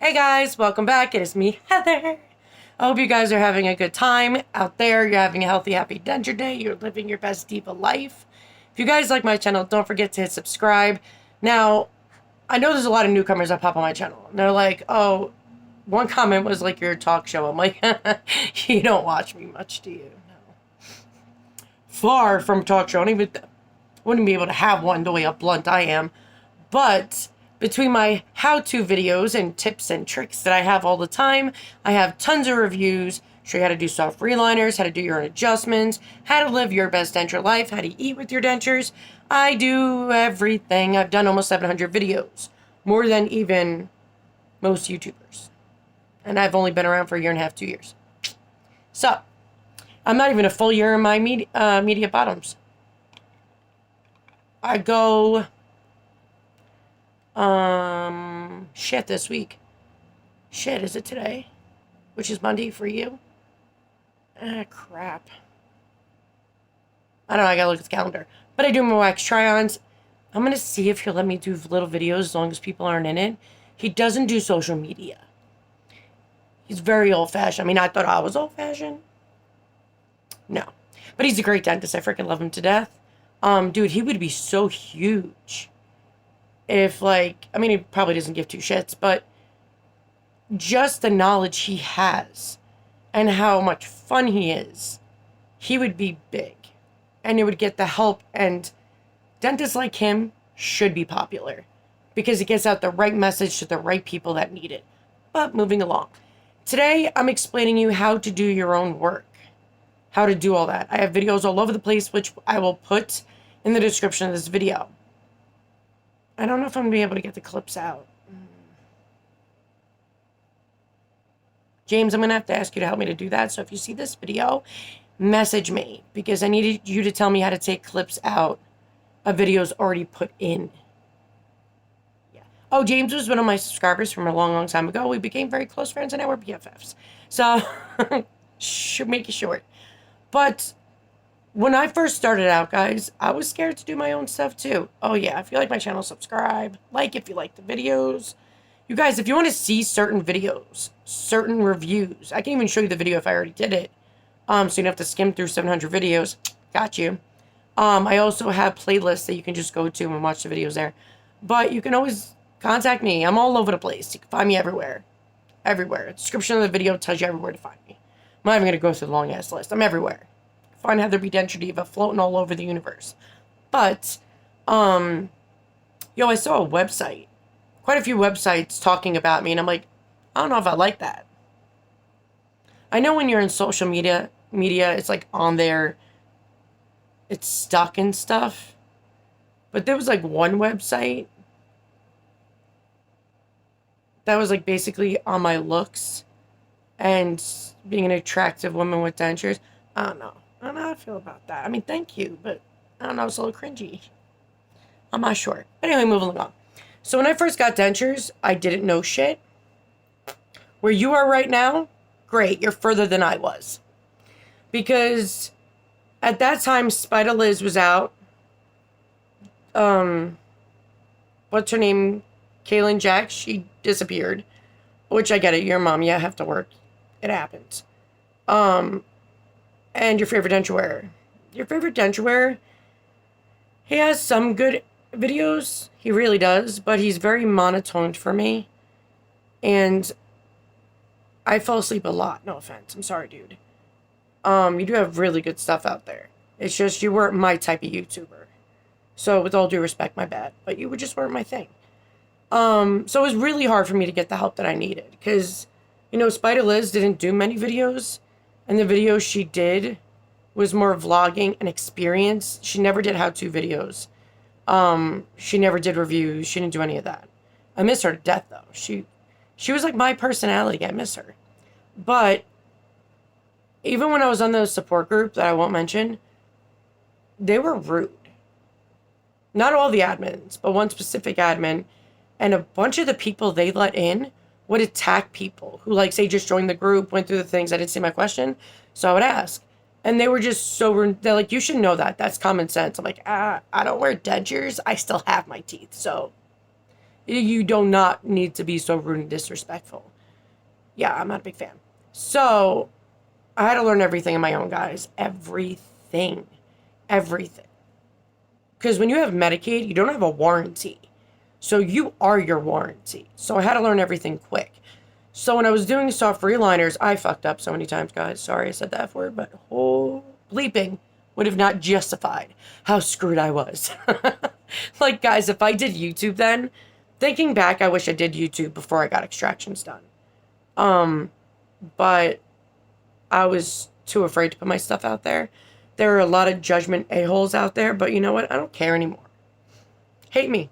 Hey guys, welcome back. It is me, Heather. I hope you guys are having a good time out there. You're having a healthy, happy denture day. You're living your best diva life. If you guys like my channel, don't forget to hit subscribe. Now, I know there's a lot of newcomers that pop on my channel. And they're like, oh, one comment was like your talk show. I'm like, you don't watch me much, do you? No. Far from talk show. I wouldn't be able to have one the way up blunt I am. But between my how-to videos and tips and tricks that I have all the time, I have tons of reviews, show you how to do soft reliners, how to do your own adjustments, how to live your best denture life, how to eat with your dentures. I do everything. I've done almost 700 videos, more than even most YouTubers. And I've only been around for a year and a half, 2 years. So, I'm not even a full year in my media bottoms. I go... shit this week. Shit, is it today? Which is Monday for you? Ah, crap. I don't know, I gotta look at the calendar. But I do my wax try-ons. I'm gonna see if he'll let me do little videos as long as people aren't in it. He doesn't do social media. He's very old-fashioned. I mean, I thought I was old-fashioned. No. But he's a great dentist. I freaking love him to death. Dude, he would be so huge. If, like, I mean, he probably doesn't give two shits, but just the knowledge he has and how much fun he is, he would be big. And it would get the help, and dentists like him should be popular because it gets out the right message to the right people that need it. But moving along. Today, I'm explaining you how to do your own work, how to do all that. I have videos all over the place, which I will put in the description of this video. I don't know if I'm going to be able to get the clips out. James, I'm going to have to ask you to help me to do that. So if you see this video, message me. Because I needed you to tell me how to take clips out of videos already put in. Yeah. Oh, James was one of my subscribers from a long, long time ago. We became very close friends and now we're BFFs. So, should make it short. But... when I first started out, guys, I was scared to do my own stuff, too. Oh, yeah, if you like my channel, subscribe. Like if you like the videos. You guys, if you want to see certain videos, certain reviews, I can even show you the video if I already did it. So you don't have to skim through 700 videos. Got you. I also have playlists that you can just go to and watch the videos there. But you can always contact me. I'm all over the place. You can find me everywhere. Everywhere. The description of the video tells you everywhere to find me. I'm not even going to go through the long-ass list. I'm everywhere. Find Heather B. Denture Diva floating all over the universe. But, I saw a website. Quite a few websites talking about me, and I'm like, I don't know if I like that. I know when you're in social media, it's like on there, it's stuck and stuff. But there was like one website that was like basically on my looks and being an attractive woman with dentures. I don't know. I don't know how I feel about that. I mean, thank you, but I don't know, it's a little cringy. I'm not sure. But anyway, moving along. So when I first got dentures, I didn't know shit. Where you are right now, great, you're further than I was. Because at that time, Spider Liz was out. What's her name? Kaylin Jack, she disappeared. Which I get it, your mom, yeah, I have to work. It happens. And your favorite denture wearer. Your favorite denture wearer, he has some good videos. He really does. But he's very monotone for me. And I fall asleep a lot. No offense. I'm sorry, dude. You do have really good stuff out there. It's just you weren't my type of YouTuber. So with all due respect, my bad. But you just weren't my thing. So it was really hard for me to get the help that I needed. Because, Spider Liz didn't do many videos. And the videos she did was more vlogging and experience. She never did how-to videos. She never did reviews. She didn't do any of that. I miss her to death, though. She was like my personality. I miss her. But even when I was on the support group that I won't mention, they were rude. Not all the admins, but one specific admin. And a bunch of the people they let in would attack people who, like, say, just joined the group, went through the things, I didn't see my question, so I would ask. And they were just so rude. They're like, you should know that. That's common sense. I'm like, I don't wear dentures. I still have my teeth. So You do not need to be so rude and disrespectful. Yeah, I'm not a big fan. So I had to learn everything on my own, guys. Everything. Everything. Because when you have Medicaid, you don't have a warranty. So you are your warranty. So I had to learn everything quick. So when I was doing soft reliners, I fucked up so many times, guys. Sorry I said that F word, but whole bleeping would have not justified how screwed I was. Like, guys, if I did YouTube then, thinking back, I wish I did YouTube before I got extractions done. But I was too afraid to put my stuff out there. There are a lot of judgment a-holes out there, but you know what? I don't care anymore. Hate me.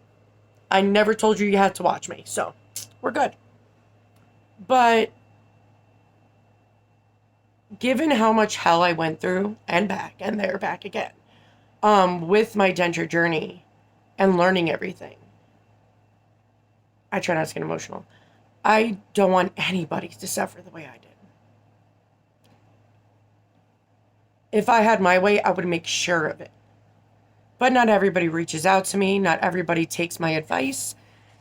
I never told you had to watch me, so we're good. But given how much hell I went through and back and there back again, with my denture journey and learning everything, I try not to get emotional. I don't want anybody to suffer the way I did. If I had my way, I would make sure of it. But not everybody reaches out to me. Not everybody takes my advice.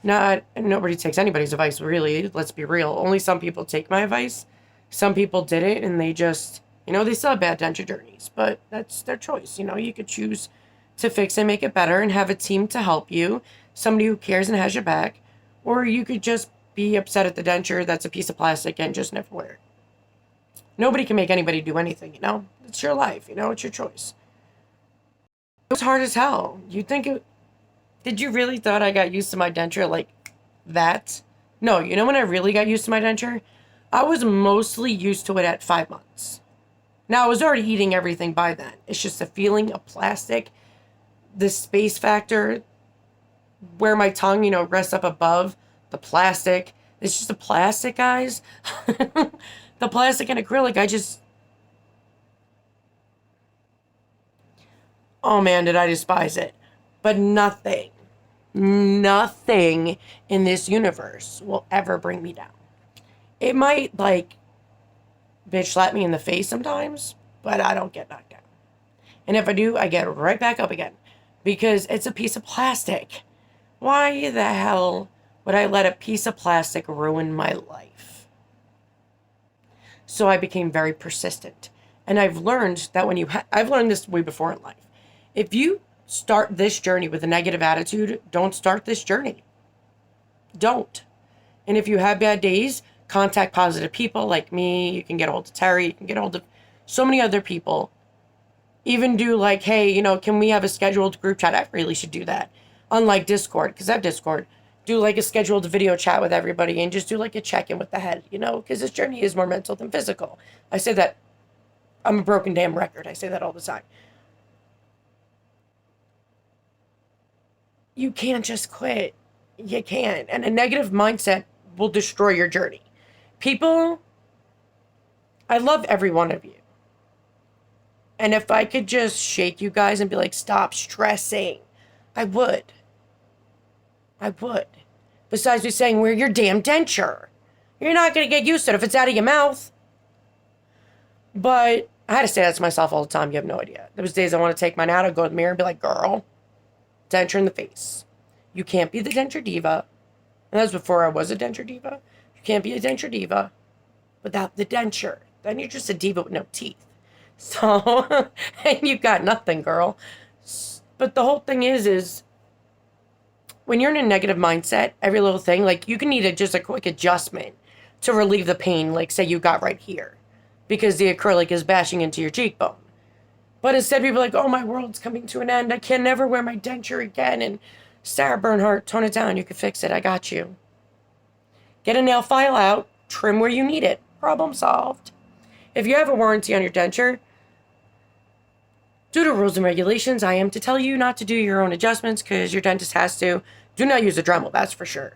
Nobody takes anybody's advice, really. Let's be real. Only some people take my advice. Some people did it and they just, they still have bad denture journeys, but that's their choice. You could choose to fix and make it better and have a team to help you, somebody who cares and has your back, or you could just be upset at the denture that's a piece of plastic and just never wear it. Nobody can make anybody do anything, It's your life, it's your choice. It was hard as hell. Did you really thought I got used to my denture like that? No, when I really got used to my denture? I was mostly used to it at 5 months. Now, I was already eating everything by then. It's just the feeling of plastic, the space factor, where my tongue, rests up above the plastic. It's just the plastic, guys. The plastic and acrylic, oh man, did I despise it. But nothing in this universe will ever bring me down. It might, bitch slap me in the face sometimes, but I don't get knocked down. And if I do, I get right back up again. Because it's a piece of plastic. Why the hell would I let a piece of plastic ruin my life? So I became very persistent. And I've learned that I've learned this way before in life. If you start this journey with a negative attitude, don't start this journey. Don't. And if you have bad days, contact positive people like me. You can get a hold of Terry. You can get a hold of so many other people. Even do hey, can we have a scheduled group chat? I really should do that. Unlike Discord, because I have Discord. Do a scheduled video chat with everybody and just do a check-in with the head, because this journey is more mental than physical. I say that. I'm a broken damn record. I say that all the time. You can't just quit. You can't. And a negative mindset will destroy your journey. People, I love every one of you. And if I could just shake you guys and be like, stop stressing, I would. Besides me saying, wear your damn denture. You're not going to get used to it if it's out of your mouth. But I had to say that to myself all the time. You have no idea. There was days I want to take mine out. I'd go to the mirror and be like, girl, denture in the face. You can't be the denture diva. And that was before I was a denture diva. You can't be a denture diva without the denture. Then you're just a diva with no teeth. So, and you got nothing, girl. But the whole thing is when you're in a negative mindset, every little thing, you can need just a quick adjustment to relieve the pain, say you got right here, because the acrylic is bashing into your cheekbone. But instead, people are like, oh, my world's coming to an end. I can never wear my denture again. And Sarah Bernhardt, tone it down. You can fix it. I got you. Get a nail file out. Trim where you need it. Problem solved. If you have a warranty on your denture, due to rules and regulations, I am to tell you not to do your own adjustments because your dentist has to. Do not use a Dremel, that's for sure.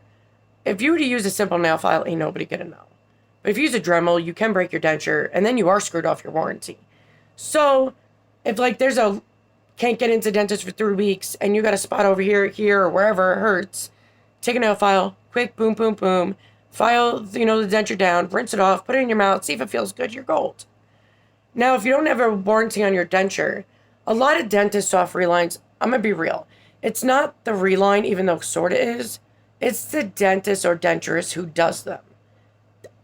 If you were to use a simple nail file, ain't nobody gonna know. But if you use a Dremel, you can break your denture, and then you are screwed off your warranty. So, if can't get into dentist for 3 weeks, and you got a spot over here, or wherever it hurts, take a nail file, quick, boom, boom, boom, file, the denture down, rinse it off, put it in your mouth, see if it feels good, you're gold. Now, if you don't have a warranty on your denture, a lot of dentist soft relines, I'm going to be real, it's not the reline, even though sort of is, It's the dentist or denturist who does them.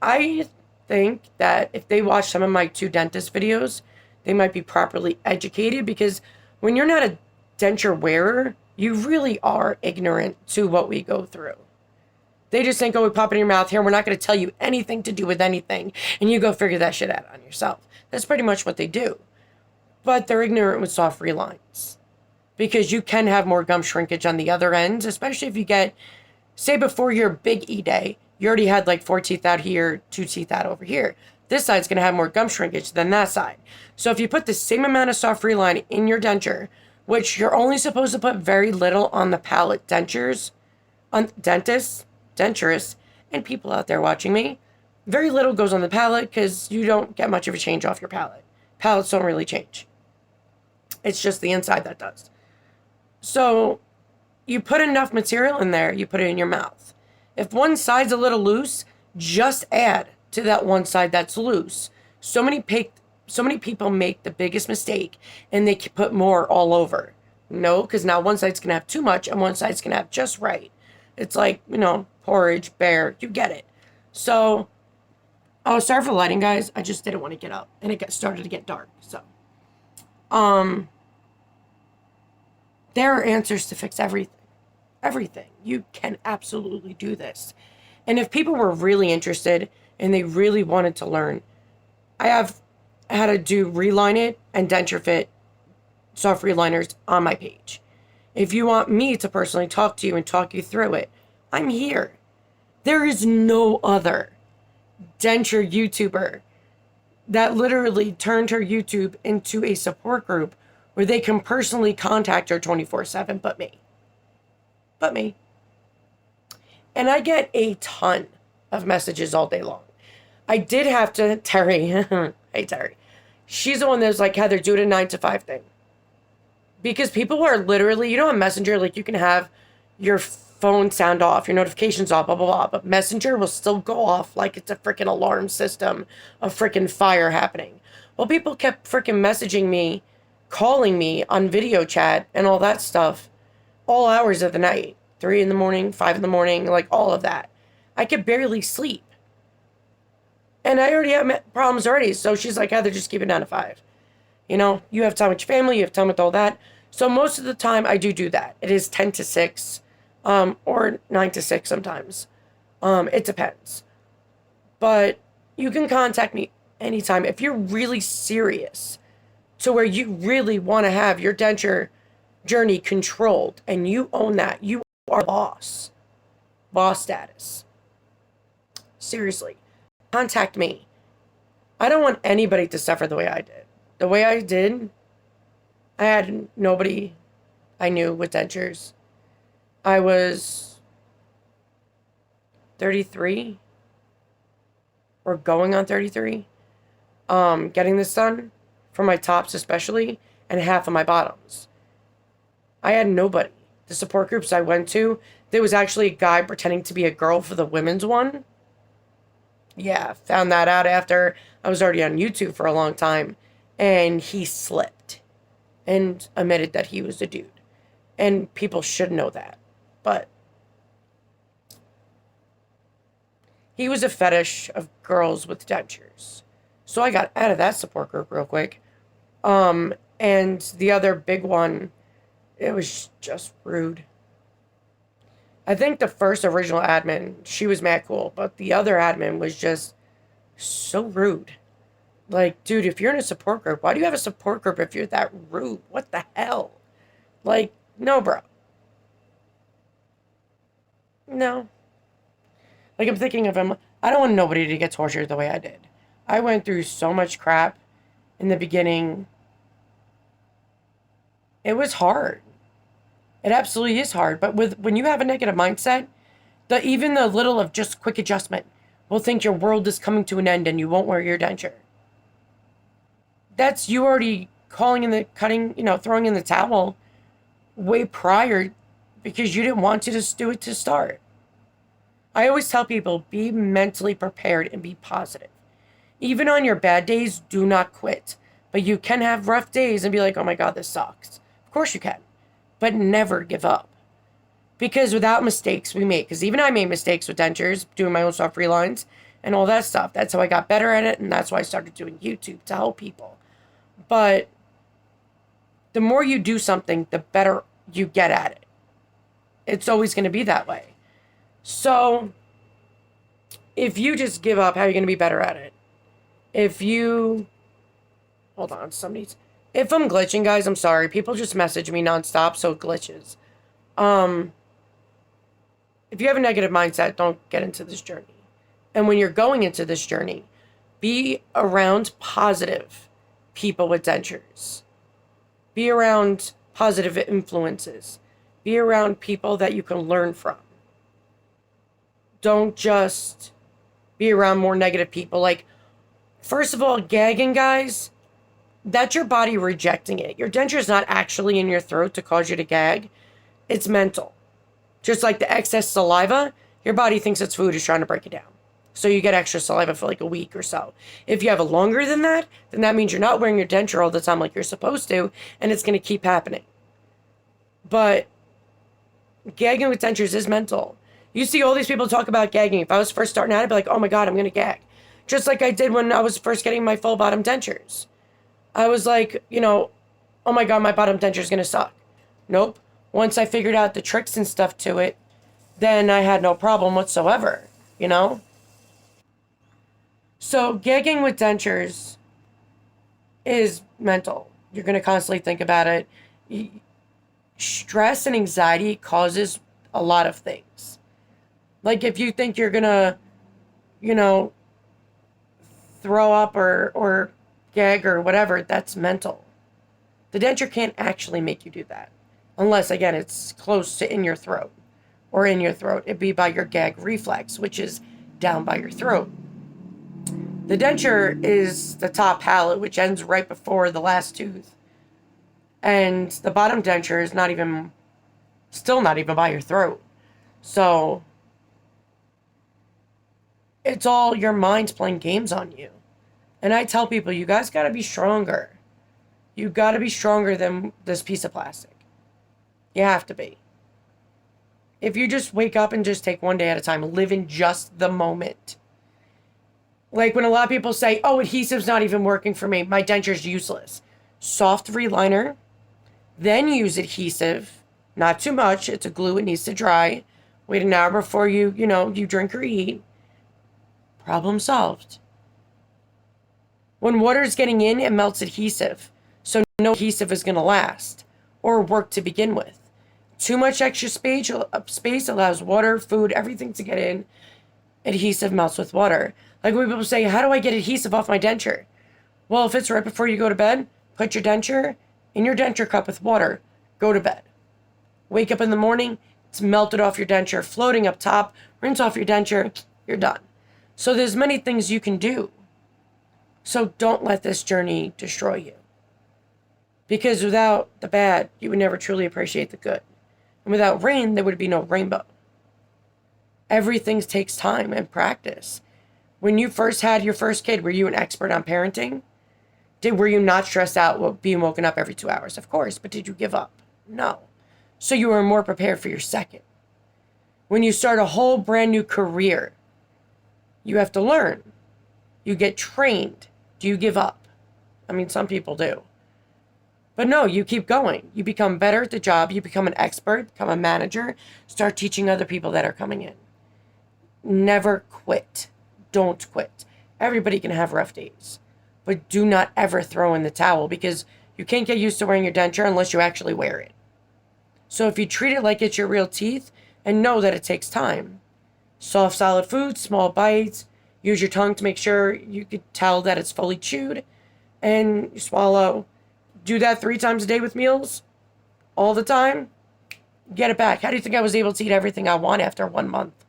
I think that if they watch some of my 2 dentist videos, they might be properly educated, because when you're not a denture wearer, you really are ignorant to what we go through. They just think, oh, we pop it in your mouth here, and we're not going to tell you anything to do with anything, and you go figure that shit out on yourself. That's pretty much what they do. But they're ignorant with soft relines, because you can have more gum shrinkage on the other ends, especially if you get, say, before your big E day, you already had like 4 teeth out here, 2 teeth out over here. This side's going to have more gum shrinkage than that side. So if you put the same amount of soft reline in your denture, which you're only supposed to put very little on the palate dentures, on dentists, denturists, and people out there watching me, very little goes on the palate because you don't get much of a change off your palate. Palates don't really change. It's just the inside that does. So you put enough material in there, you put it in your mouth. If one side's a little loose, just add to that one side that's loose. So many people make the biggest mistake, and they put more all over. No, because now one side's going to have too much and one side's going to have just right. It's like, porridge, bear, you get it. So, oh, sorry for the lighting, guys. I just didn't want to get up, and it started to get dark. So, there are answers to fix everything. Everything. You can absolutely do this. And if people were really interested and they really wanted to learn, I have how to do reline it and denture fit soft reliners on my page. If you want me to personally talk to you and talk you through it, I'm here. There is no other denture YouTuber that literally turned her YouTube into a support group where they can personally contact her 24/7 but me. But me. And I get a ton of messages all day long. I did have to, Terry, hey Terry, she's the one that's like, Heather, do it a 9 to 5 thing. Because people are literally, on Messenger, like you can have your phone sound off, your notifications off, blah, blah, blah. But Messenger will still go off like it's a freaking alarm system of freaking fire happening. Well, people kept freaking messaging me, calling me on video chat and all that stuff, all hours of the night, 3 in the morning, 5 in the morning, like all of that. I could barely sleep. And I already have problems already. So she's like, Heather, just keep it 9 to 5. You have time with your family, you have time with all that. So most of the time I do that. It is 10 to 6, or 9 to 6 sometimes. It depends. But you can contact me anytime if you're really serious to where you really want to have your denture journey controlled and you own that. You are boss. Boss status. Seriously. Contact me. I don't want anybody to suffer the way I did. The way I did, I had nobody I knew with dentures. I was 33 or going on 33, getting this done for my tops especially, and half of my bottoms. I had nobody. The support groups I went to, there was actually a guy pretending to be a girl for the women's one. Yeah, found that out after I was already on YouTube for a long time. And he slipped and admitted that he was a dude. And people should know that. But he was a fetish of girls with dentures. So I got out of that support group real quick. And the other big one, it was just rude. I think the first original admin, she was mad cool, but the other admin was just so rude. Like, dude, if you're in a support group, why do you have a support group if you're that rude? What the hell? Like, no, bro. No. Like, I'm thinking of him. I don't want nobody to get tortured the way I did. I went through so much crap in the beginning. It was hard. It absolutely is hard. But when you have a negative mindset, even the little of just quick adjustment will think your world is coming to an end and you won't wear your denture. That's you already throwing in the towel way prior because you didn't want to just do it to start. I always tell people, be mentally prepared and be positive. Even on your bad days, do not quit. But you can have rough days and be like, oh my God, this sucks. Of course you can. But never give up. Because without mistakes we make, because even I made mistakes with dentures, doing my own soft relines and all that stuff. That's how I got better at it, and that's why I started doing YouTube, to help people. But the more you do something, the better you get at it. It's always going to be that way. So if you just give up, how are you going to be better at it? If you... Hold on, somebody's... If I'm glitching, guys, I'm sorry. People just message me nonstop, so it glitches. If you have a negative mindset, don't get into this journey. And when you're going into this journey, be around positive people with dentures. Be around positive influences. Be around people that you can learn from. Don't just be around more negative people. Like, first of all, gagging, guys, that's your body rejecting it. Your denture is not actually in your throat to cause you to gag. It's mental. Just like the excess saliva, your body thinks it's food, is trying to break it down. So you get extra saliva for like a week or so. If you have a longer than that, then that means you're not wearing your denture all the time like you're supposed to, and it's going to keep happening. But gagging with dentures is mental. You see all these people talk about gagging. If I was first starting out, I'd be like, oh my God, I'm going to gag. Just like I did when I was first getting my full bottom dentures. I was like, oh my God, my bottom denture is going to suck. Nope. Once I figured out the tricks and stuff to it, then I had no problem whatsoever, So gagging with dentures is mental. You're going to constantly think about it. Stress and anxiety causes a lot of things. Like if you think you're going to, throw up or gag or whatever, that's mental. The denture can't actually make you do that. Unless, again, it's close to in your throat. Or in your throat. It'd be by your gag reflex, which is down by your throat. The denture is the top palate, which ends right before the last tooth. And the bottom denture is still not even by your throat. So, it's all your mind's playing games on you. And I tell people, you guys gotta be stronger. You gotta be stronger than this piece of plastic. You have to be. If you just wake up and just take one day at a time, live in just the moment. Like when a lot of people say, oh, adhesive's not even working for me. My denture's useless. Soft reliner, then use adhesive. Not too much. It's a glue. It needs to dry. Wait an hour before you drink or eat. Problem solved. When water is getting in, it melts adhesive. So no adhesive is going to last or work to begin with. Too much extra space allows water, food, everything to get in. Adhesive melts with water. Like when people say, how do I get adhesive off my denture? Well, if it's right before you go to bed, put your denture in your denture cup with water. Go to bed. Wake up in the morning, it's melted off your denture, floating up top, rinse off your denture, you're done. So there's many things you can do. So don't let this journey destroy you. Because without the bad, you would never truly appreciate the good. And without rain, there would be no rainbow. Everything takes time and practice. When you first had your first kid, were you an expert on parenting? Were you not stressed out being woken up every 2 hours? Of course, but did you give up? No. So you were more prepared for your second. When you start a whole brand new career, you have to learn. You get trained. Do you give up? I mean, some people do. But no, you keep going. You become better at the job. You become an expert, become a manager, start teaching other people that are coming in. Never quit. Don't quit. Everybody can have rough days. But do not ever throw in the towel because you can't get used to wearing your denture unless you actually wear it. So if you treat it like it's your real teeth and know that it takes time. Soft, solid food, small bites. Use your tongue to make sure you could tell that it's fully chewed. And you swallow. Do that 3 times a day with meals, all the time, get it back. How do you think I was able to eat everything I want after 1 month?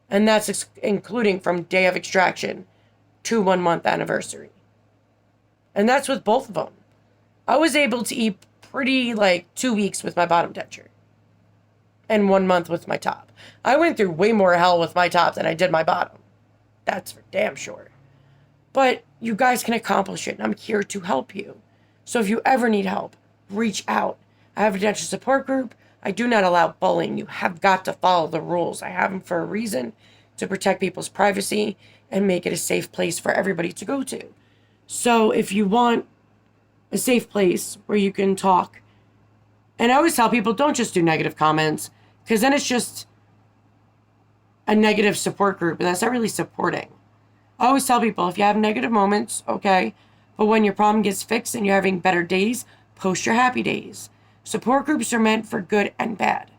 And that's including from day of extraction to 1 month anniversary. And that's with both of them. I was able to eat pretty 2 weeks with my bottom denture and 1 month with my top. I went through way more hell with my top than I did my bottom. That's for damn sure. But you guys can accomplish it, and I'm here to help you. So if you ever need help, reach out. I have a denture support group. I do not allow bullying. You have got to follow the rules. I have them for a reason, to protect people's privacy and make it a safe place for everybody to go to. So if you want a safe place where you can talk, and I always tell people, don't just do negative comments, because then it's just a negative support group, and that's not really supporting. I always tell people, if you have negative moments, okay, but when your problem gets fixed and you're having better days, post your happy days. Support groups are meant for good and bad,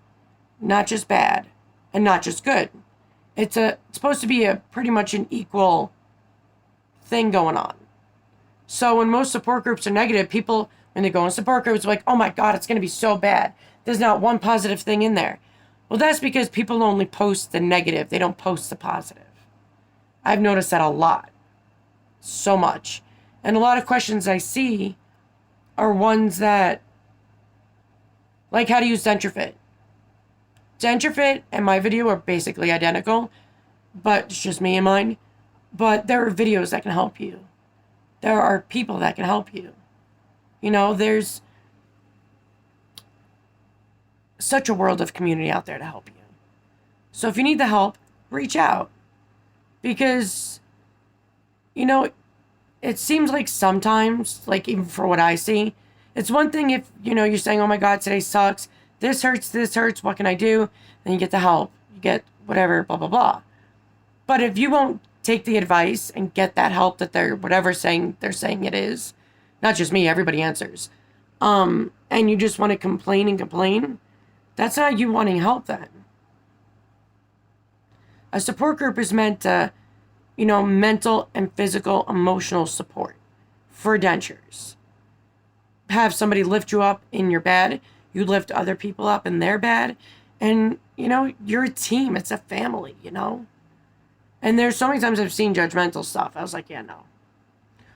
not just bad and not just good. It's supposed to be a pretty much an equal thing going on. So when most support groups are negative, people, when they go in support groups, are like, oh my God, it's going to be so bad. There's not one positive thing in there. Well, that's because people only post the negative. They don't post the positive. I've noticed that a lot. So much. And a lot of questions I see are ones that, like how to use Denture Fit. Denture Fit and my video are basically identical, but it's just me and mine. But there are videos that can help you. There are people that can help you. You know, there's such a world of community out there to help you. So if you need the help, reach out. Because, you know, it seems like sometimes, like even for what I see, it's one thing if, you know, you're saying, oh my God, today sucks. This hurts, what can I do? Then you get the help. You get whatever, blah, blah, blah. But if you won't take the advice and get that help that they're saying it is, not just me, everybody answers. And you just want to complain and complain, that's not you wanting help then. A support group is meant to, you know, mental and physical, emotional support for dentures. Have somebody lift you up in your bed. You lift other people up in their bed. And, you know, you're a team. It's a family, you know. And there's so many times I've seen judgmental stuff. I was like, yeah, no.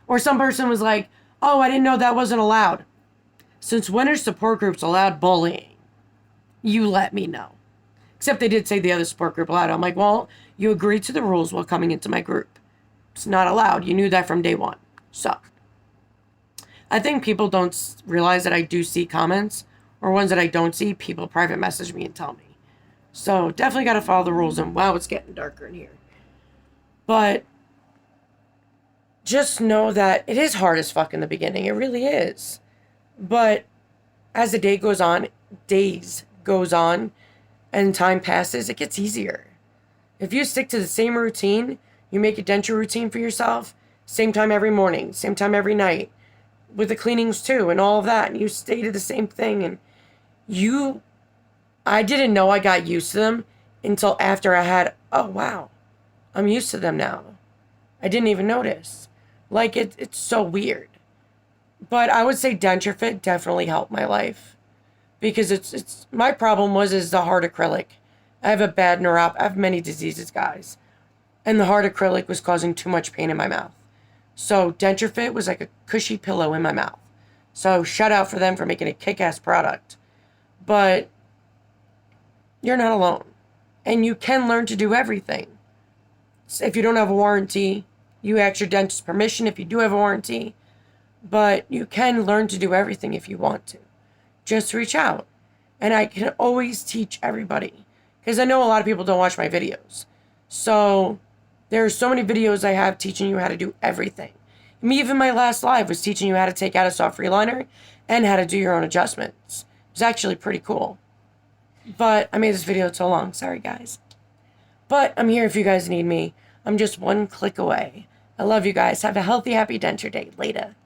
Or some person was like, oh, I didn't know that wasn't allowed. Since when are support groups allowed bullying? You let me know. Except they did say the other support group allowed. I'm like, well, you agreed to the rules while coming into my group. It's not allowed. You knew that from day one. So I think people don't realize that I do see comments, or ones that I don't see, people private message me and tell me. So definitely got to follow the rules. And wow, it's getting darker in here. But just know that it is hard as fuck in the beginning. It really is. But as the days goes on, and time passes, it gets easier. If you stick to the same routine, you make a denture routine for yourself, same time every morning, same time every night, with the cleanings too, and all of that, and you stay to the same thing, and I didn't know I got used to them until after I had, oh wow, I'm used to them now. I didn't even notice. Like, it's so weird. But I would say Denture Fit definitely helped my life. Because it's my problem is the hard acrylic. I have a bad neuropathy. I have many diseases, guys. And the hard acrylic was causing too much pain in my mouth. So Denture Fit was like a cushy pillow in my mouth. So shout out for them for making a kick-ass product. But you're not alone. And you can learn to do everything. So if you don't have a warranty, you ask your dentist's permission if you do have a warranty. But you can learn to do everything if you want to. Just reach out. And I can always teach everybody. Because I know a lot of people don't watch my videos. So there are so many videos I have teaching you how to do everything. Even my last live was teaching you how to take out a soft reliner and how to do your own adjustments. It was actually pretty cool. But I made this video so long. Sorry, guys. But I'm here if you guys need me. I'm just one click away. I love you guys. Have a healthy, happy denture day. Later.